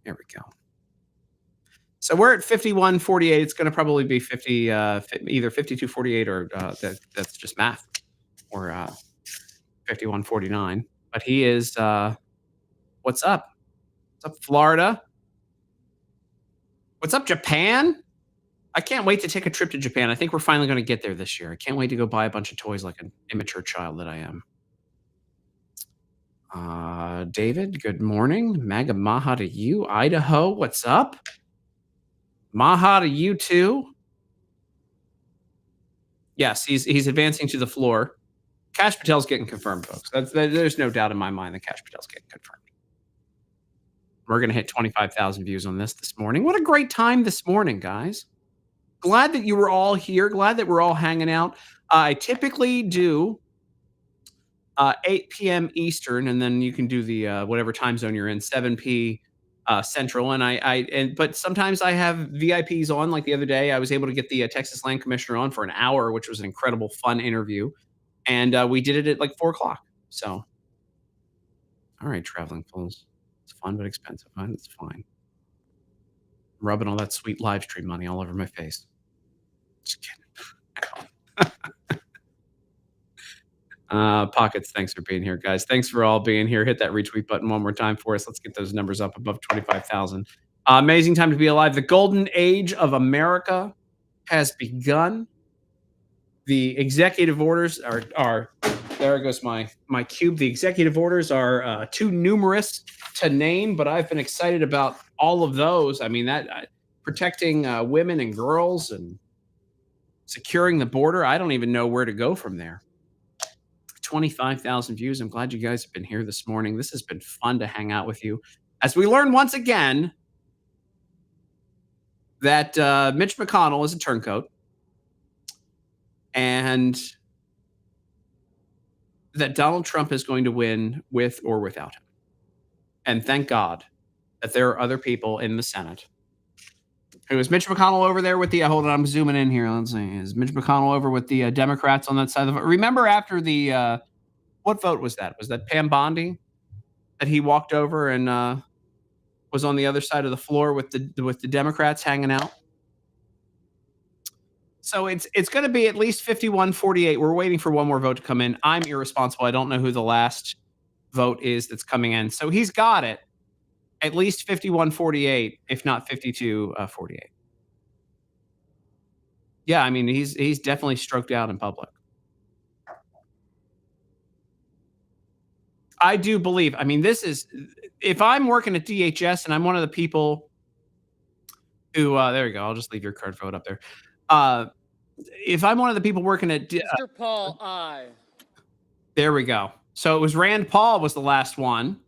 There we go. So we're at 51:48. It's going to probably be 50, either 52:48 or that's just math, or 51:49. But he is. What's up? What's up, Florida? What's up, Japan? I can't wait to take a trip to Japan. I think we're finally going to get there this year. I can't wait to go buy a bunch of toys like an immature child that I am. David, good morning. MAGA Maha to you. Idaho, what's up? Maha to you too. Yes, he's advancing to the floor. Cash Patel's getting confirmed, folks. There's no doubt in my mind that Cash Patel's getting confirmed. We're going to hit 25,000 views on this morning. What a great time this morning, guys. Glad that you were all here. Glad that we're all hanging out. I typically do 8 p.m. Eastern, and then you can do the whatever time zone you're in, 7 p. Central. But sometimes I have VIPs on. Like the other day, I was able to get the Texas Land Commissioner on for an hour, which was an incredible, fun interview. And we did it at like 4 o'clock. So, all right, traveling fools. It's fun but expensive. Huh? It's fine. I'm rubbing all that sweet live stream money all over my face. Just kidding. Pockets, thanks for being here, guys. Thanks for all being here. Hit that retweet button one more time for us. Let's get those numbers up above 25,000. Amazing time to be alive. The golden age of America has begun. The executive orders are there goes my cube. The executive orders are too numerous to name, but I've been excited about all of those. I mean, that protecting women and girls and securing the border. I don't even know where to go from there. 25,000 views. I'm glad you guys have been here this morning. This has been fun to hang out with you as we learn once again that Mitch McConnell is a turncoat and that Donald Trump is going to win with or without him. And thank God that there are other people in the Senate. It was Mitch McConnell over there with the hold on, I'm zooming in here. Let's see. Is Mitch McConnell over with the Democrats on that side of the vote? Remember after the what vote was that? Was that Pam Bondi that he walked over and was on the other side of the floor with the Democrats hanging out? So it's going to be at least 51-48. We're waiting for one more vote to come in. I'm irresponsible. I don't know who the last vote is that's coming in. So he's got it. At least 51-48, if not 52-48. Yeah, I mean, he's definitely stroked out in public. I do believe. I mean, this is if I'm working at DHS and I'm one of the people who there you go. I'll just leave your card vote up there. If I'm one of the people working at Mr. Paul, aye. There we go. So it was Rand Paul was the last one.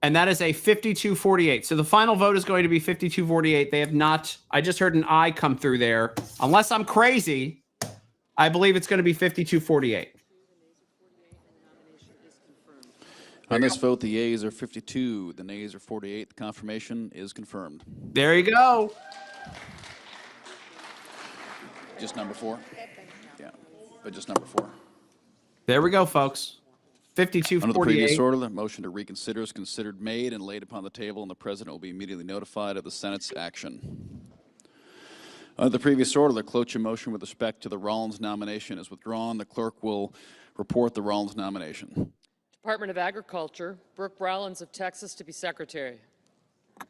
And that is a 52-48. So the final vote is going to be 52-48. They have not, I just heard an I come through there. Unless I'm crazy, I believe it's going to be 52-48. On this vote, the yeas are 52, the nays are 48. The confirmation is confirmed. There you go. Just number 4? Yeah, but just number 4. There we go, folks. 52-48. Under the previous order, the motion to reconsider is considered made and laid upon the table, and the President will be immediately notified of the Senate's action. Under the previous order, the cloture motion with respect to the Rollins nomination is withdrawn. The clerk will report the Rollins nomination. Department of Agriculture, Brooke Rollins of Texas to be Secretary. The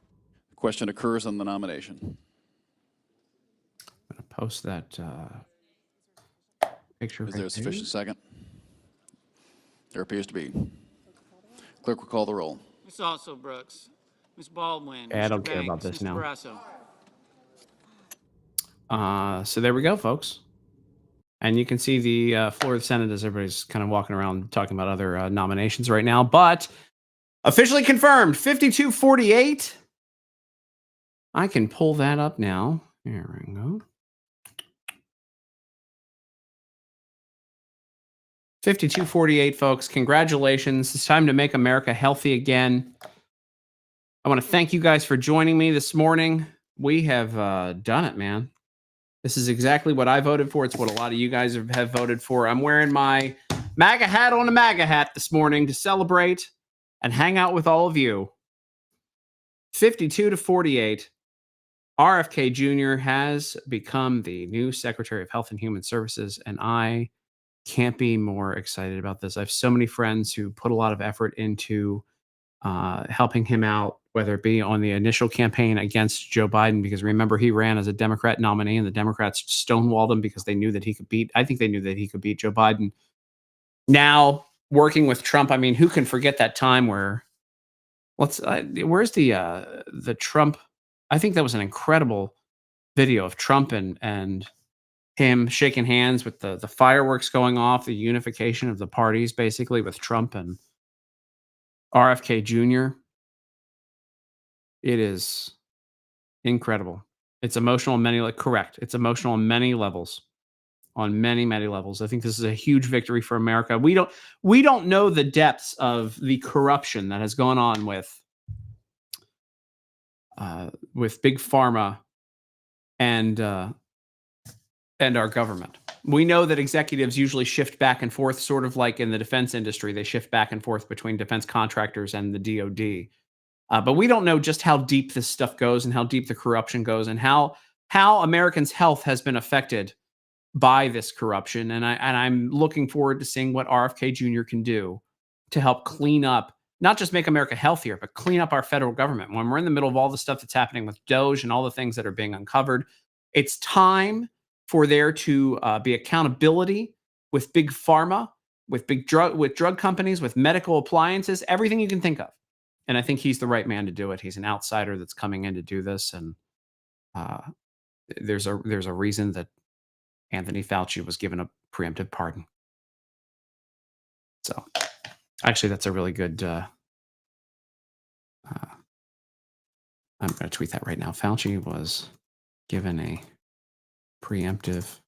question occurs on the nomination. I'm going to post that picture. Is there a sufficient second? There appears to be. Clerk will call the roll. Ms. Also Brooks. Ms. Baldwin. I don't Mr. care about Banks, this Mr. now. Barrasso. So there we go, folks. And you can see the floor of the Senate as everybody's kind of walking around talking about other nominations right now. But officially confirmed, 52-48. I can pull that up now. Here we go. 52-48, folks. Congratulations. It's time to make America healthy again. I want to thank you guys for joining me this morning. We have done it, man. This is exactly what I voted for. It's what a lot of you guys have voted for. I'm wearing my MAGA hat on a MAGA hat this morning to celebrate and hang out with all of you. 52-48. RFK Jr. has become the new Secretary of Health and Human Services, and I can't be more excited about this. I have so many friends who put a lot of effort into helping him out, whether it be on the initial campaign against Joe Biden, because remember, he ran as a Democrat nominee and the Democrats stonewalled him because they knew that he could beat, I think they knew that he could beat Joe Biden. Now, working with Trump, I mean, who can forget that time where, where's the Trump? I think that was an incredible video of Trump and him shaking hands with the fireworks going off, the unification of the parties, basically, with Trump and RFK Jr. It is incredible. It's emotional on many, correct. It's emotional on many levels, on many, many levels. I think this is a huge victory for America. We don't know the depths of the corruption that has gone on with big pharma and our government. We know that executives usually shift back and forth, sort of like in the defense industry. They shift back and forth between defense contractors and the DoD. But we don't know just how deep this stuff goes and how deep the corruption goes and how Americans' health has been affected by this corruption. And I'm looking forward to seeing what RFK Jr. can do to help clean up, not just make America healthier, but clean up our federal government. When we're in the middle of all the stuff that's happening with Doge and all the things that are being uncovered, it's time for there to be accountability with big pharma, with drug companies, with medical appliances, everything you can think of. And I think he's the right man to do it. He's an outsider that's coming in to do this, and there's a reason that Anthony Fauci was given a preemptive pardon. So, actually, that's a really good I'm going to tweet that right now. Fauci was given a preemptive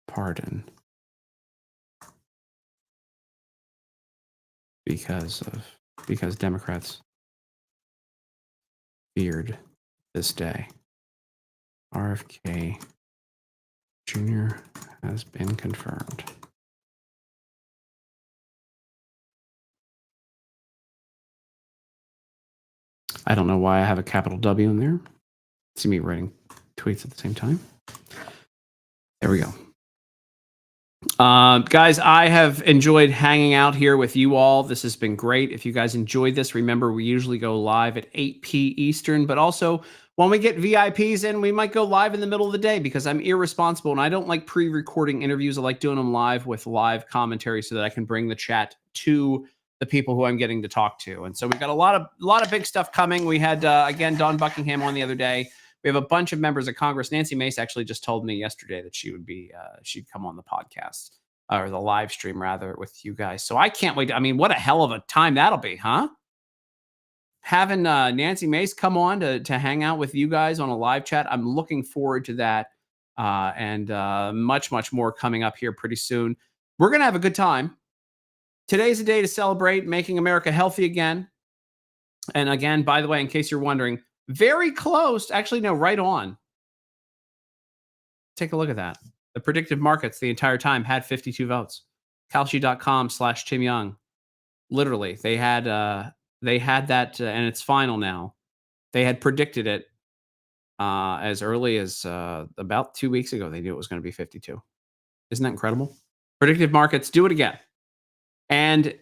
pardon because Democrats feared this day. RFK Jr. has been confirmed. I don't know why I have a capital W in there. See me writing tweets at the same time. There we go. Guys, I have enjoyed hanging out here with you all. This has been great. If you guys enjoyed this, remember we usually go live at 8 p. Eastern, but also when we get VIPs in, we might go live in the middle of the day because I'm irresponsible and I don't like pre-recording interviews. I like doing them live with live commentary so that I can bring the chat to the people who I'm getting to talk to. And so we've got a lot of big stuff coming. We had, again, Dawn Buckingham on the other day. We have a bunch of members of Congress. Nancy Mace actually just told me yesterday that she would be, she'd come on the podcast or the live stream rather with you guys. So I can't wait. I mean, what a hell of a time that'll be, huh? Having Nancy Mace come on to hang out with you guys on a live chat. I'm looking forward to that. And much, much more coming up here pretty soon. We're going to have a good time. Today's a day to celebrate making America healthy again. And again, by the way, in case you're wondering, very close. Actually, no, right on. Take a look at that. The predictive markets the entire time had 52 votes. Kalshi.com/Tim Young. Literally, they had that, and it's final now. They had predicted it as early as about 2 weeks ago. They knew it was going to be 52. Isn't that incredible? Predictive markets, do it again. And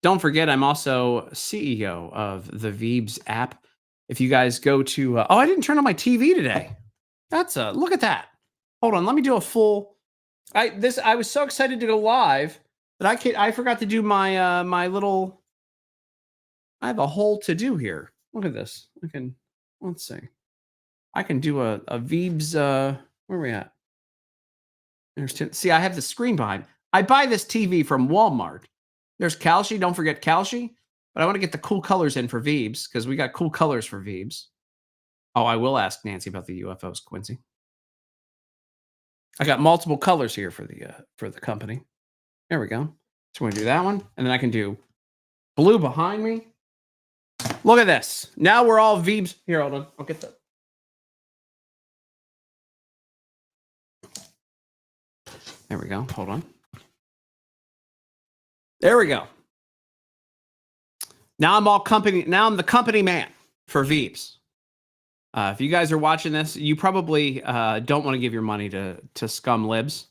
don't forget, I'm also CEO of the Veebs app. If you guys go to, I didn't turn on my TV today. Look at that. Hold on, let me do a full. I was so excited to go live that I forgot to do my my little. I have a whole to do here. Look at this. Let's see. I can do a Veebs. Where are we at? See, I have the screen behind. I buy this TV from Walmart. There's Kalshi. Don't forget Kalshi. But I want to get the cool colors in for Veebs because we got cool colors for Veebs. Oh, I will ask Nancy about the UFOs, Quincy. I got multiple colors here for the company. There we go. So we're going to do that one. And then I can do blue behind me. Look at this. Now we're all Veebs. Here, hold on. I'll get that. There we go. Hold on. There we go. Now I'm the company man for Veebs. If you guys are watching this, you probably don't want to give your money to scum libs.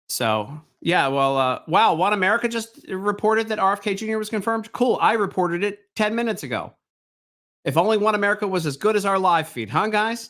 So yeah, well, wow, One America just reported that RFK Jr. was confirmed. Cool, I reported it 10 minutes ago. If only One America was as good as our live feed, huh, guys?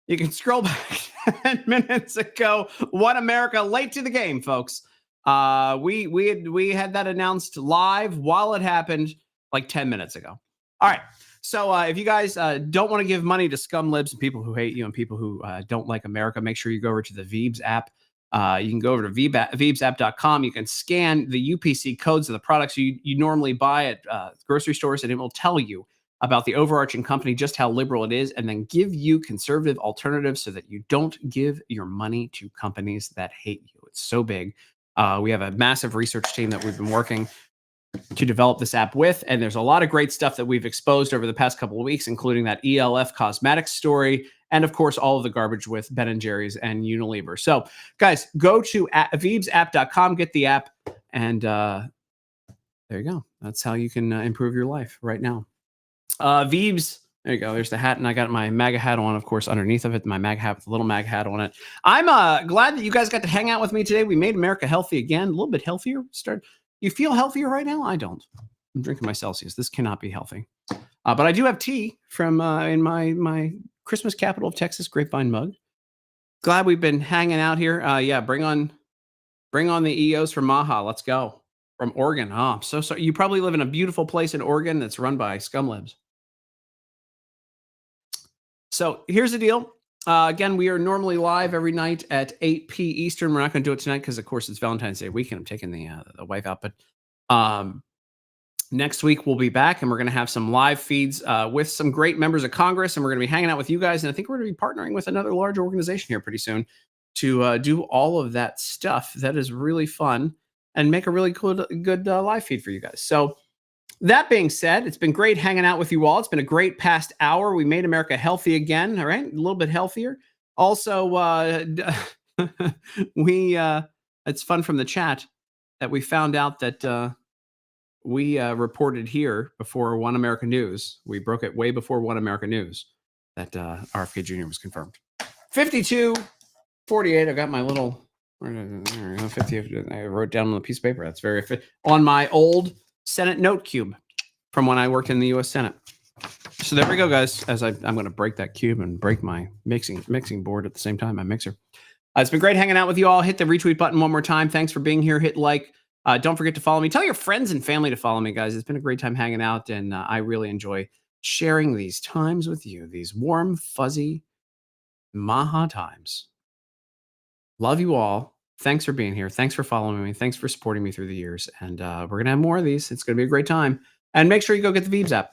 You can scroll back 10 minutes ago. One America late to the game, folks. We had that announced live while it happened like 10 minutes ago. All right. So if you guys don't want to give money to scum libs and people who hate you and people who don't like America, make sure you go over to the Veebs app. You can go over to veebsapp.com. You can scan the UPC codes of the products you normally buy at grocery stores, and it will tell you about the overarching company, just how liberal it is, and then give you conservative alternatives so that you don't give your money to companies that hate you. It's so big. We have a massive research team that we've been working to develop this app with, and there's a lot of great stuff that we've exposed over the past couple of weeks, including that ELF cosmetics story, and of course, all of the garbage with Ben & Jerry's and Unilever. So, guys, go to veebsapp.com, get the app, and there you go. That's how you can improve your life right now. Veebs, there you go. There's the hat, and I got my MAGA hat on, of course, underneath of it, my MAGA hat with a little MAGA hat on it. I'm glad that you guys got to hang out with me today. We made America healthy again, a little bit healthier. You feel healthier right now? I don't. I'm drinking my Celsius. This cannot be healthy. But I do have tea from in my Christmas capital of Texas grapevine mug. Glad we've been hanging out here. Yeah, bring on the EOs from Maha. Let's go. From Oregon. Oh, I'm so sorry. You probably live in a beautiful place in Oregon that's run by scumlibs. So here's the deal. Again, we are normally live every night at 8 p. Eastern. We're not going to do it tonight because, of course, it's Valentine's Day weekend. I'm taking the wife out. But Next week, we'll be back, and we're going to have some live feeds with some great members of Congress, and we're going to be hanging out with you guys. And I think we're going to be partnering with another large organization here pretty soon to do all of that stuff. That is really fun and make a really good live feed for you guys. So that being said, it's been great hanging out with you all. It's been a great past hour. We made America healthy again, all right? A little bit healthier. Also, it's fun from the chat that we found out that we reported here before One America News. We broke it way before One America News that RFK Jr. was confirmed. 52-48. I got my little 50. I wrote down on a piece of paper. That's very on my old Senate note cube from when I worked in the U.S. Senate. So there we go, guys. As I'm going to break that cube and break my mixing board at the same time, my mixer. It's been great hanging out with you all. Hit the retweet button one more time. Thanks for being here. Hit like. Don't forget to follow me. Tell your friends and family to follow me, guys. It's been a great time hanging out, and I really enjoy sharing these times with you, these warm, fuzzy Maha times. Love you all. Thanks for being here. Thanks for following me. Thanks for supporting me through the years. And we're going to have more of these. It's going to be a great time. And make sure you go get the Veebs app.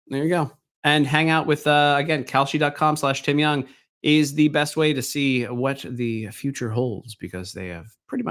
There you go. And hang out with, again, Kalshi.com/Tim Young is the best way to see what the future holds, because they have pretty much